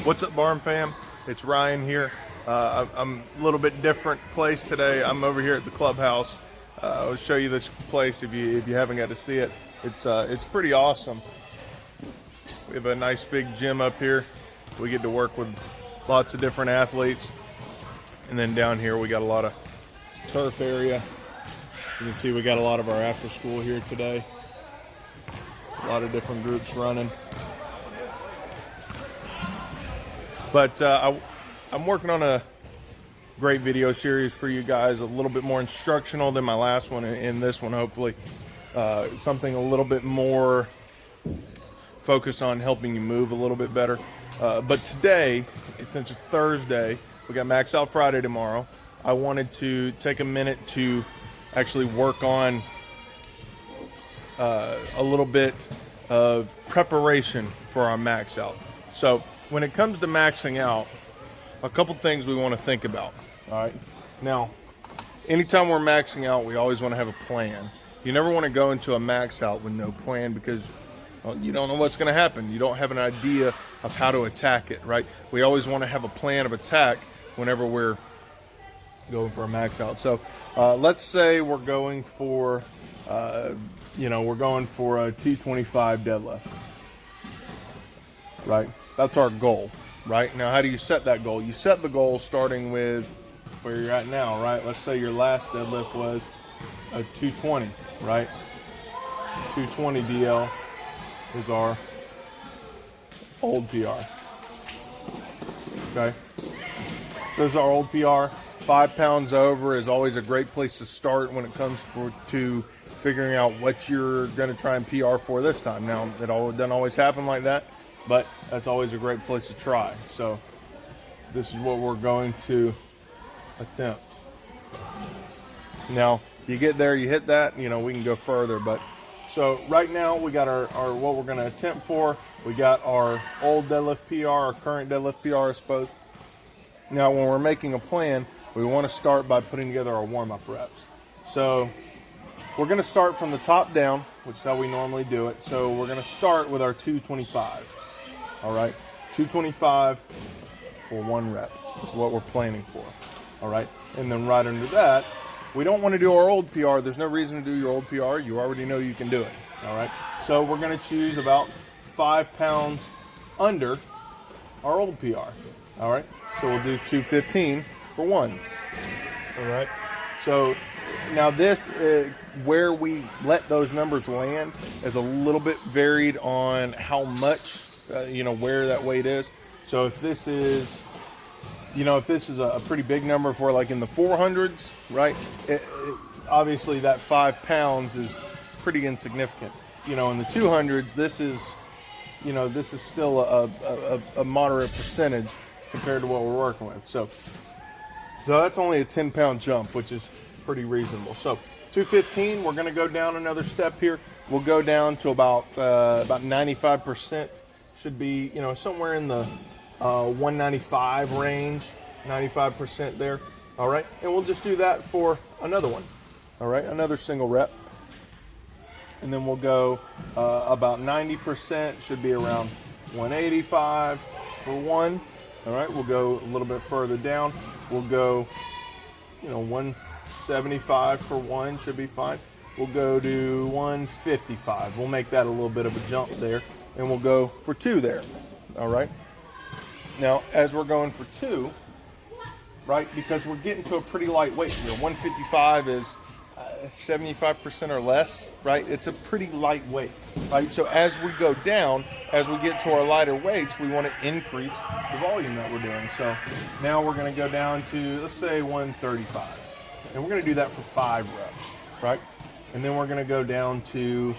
What's up, Barn fam? It's Ryan here. I'm a little bit different place today. I'm over here at the clubhouse. I'll show you this place if you haven't got to see it. It's pretty awesome. We have a nice big gym up here. We get to work with lots of different athletes. And then down here we got a lot of turf area. You can see we got a lot of our after school here today. A lot of different groups running. But I'm working on a great video series for you guys, a little bit more instructional than my last one, and this one hopefully. Something a little bit more focused on helping you move a little bit better. But today, since it's Thursday, we got Max Out Friday tomorrow. I wanted to take a minute to actually work on a little bit of preparation for our Max Out. So when it comes to maxing out, a couple things we want to think about. All right. Now, anytime we're maxing out, we always want to have a plan. You never want to go into a max out with no plan because you don't know what's going to happen. You don't have an idea of how to attack it, right? We always want to have a plan of attack whenever we're going for a max out. So let's say we're going for, we're going for a 225 deadlift, right? That's our goal, right? Now, how do you set that goal? You set the goal starting with where you're at now, right? Let's say your last deadlift was a 220, right? 220 DL is our old PR. Okay, there's our old PR. 5 pounds over is always a great place to start when it comes to figuring out what you're going to try and PR for this time. Now, it doesn't always happen like that, but that's always a great place to try. So this is what we're going to attempt. Now, you get there, you hit that, we can go further. But so right now we got our what we're going to attempt for. We got our old deadlift PR, our current deadlift PR, I suppose. Now, when we're making a plan, we want to start by putting together our warm-up reps. So we're going to start from the top down, which is how we normally do it. So we're going to start with our 225. All right, 225 for 1 rep is what we're planning for. All right, and then right under that, we don't want to do our old PR. There's no reason to do your old PR. You already know you can do it. All right, so we're going to choose about 5 pounds under our old PR. All right, so we'll do 215 for 1. All right, so now this, where we let those numbers land is a little bit varied on how much, where that weight is. So if this is, a pretty big number for like in the 400s, right? Obviously that 5 pounds is pretty insignificant. In the 200s, this is still a moderate percentage compared to what we're working with. So that's only a 10-pound jump, which is pretty reasonable. So 215, we're going to go down another step here. We'll go down to about 95%. Should be, somewhere in the 195 range, 95% there. All right, and we'll just do that for another one. All right, another single rep. And then we'll go about 90%, should be around 185 for 1. All right, we'll go a little bit further down. We'll go, 175 for 1 should be fine. We'll go to 155. We'll make that a little bit of a jump there, and we'll go for 2 there. All right. Now, as we're going for 2, right, because we're getting to a pretty light weight here. 155 is 75% or less, right? It's a pretty light weight, right? So as we go down, as we get to our lighter weights, we want to increase the volume that we're doing. So now we're going to go down to, let's say, 135. And we're going to do that for 5 reps, right? And then we're going to go down to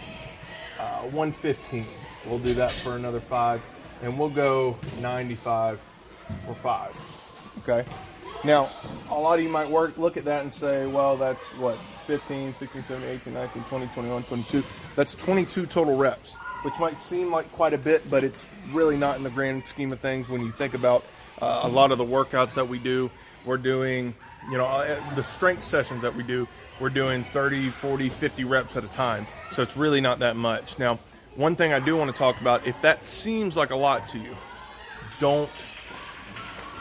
115. We'll do that for another 5. And we'll go 95 for 5, okay? Now, a lot of you might look at that and say, well, that's what, 15, 16, 17, 18, 19, 20, 21, 22. That's 22 total reps, which might seem like quite a bit, but it's really not in the grand scheme of things when you think about a lot of the workouts that we do. We're doing, the strength sessions that we do, we're doing 30, 40, 50 reps at a time. So it's really not that much. Now, one thing I do want to talk about, if that seems like a lot to you, don't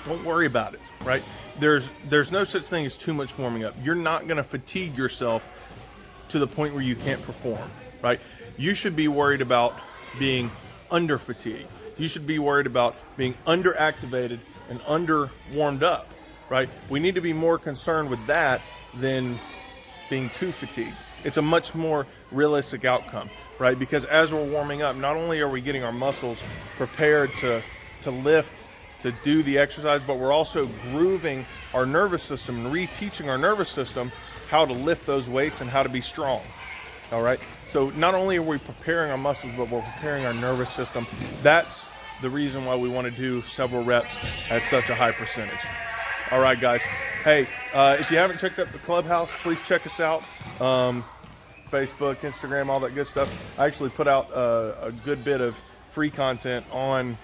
don't worry about it, right? There's no such thing as too much warming up. You're not going to fatigue yourself to the point where you can't perform, right? You should be worried about being under fatigued. You should be worried about being under activated and under warmed up, right? We need to be more concerned with that than being too fatigued. It's a much more realistic outcome, right? Because as we're warming up, not only are we getting our muscles prepared to lift, to do the exercise, but we're also grooving our nervous system and reteaching our nervous system how to lift those weights and how to be strong. All right. So not only are we preparing our muscles, but we're preparing our nervous system. That's the reason why we want to do several reps at such a high percentage. All right, guys. Hey, if you haven't checked out the clubhouse, please check us out. Facebook, Instagram, all that good stuff. I actually put out a good bit of free content on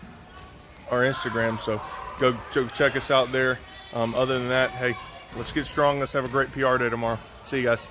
our Instagram, so go check us out there. Other than that, hey, let's get strong. Let's have a great PR day tomorrow. See you guys.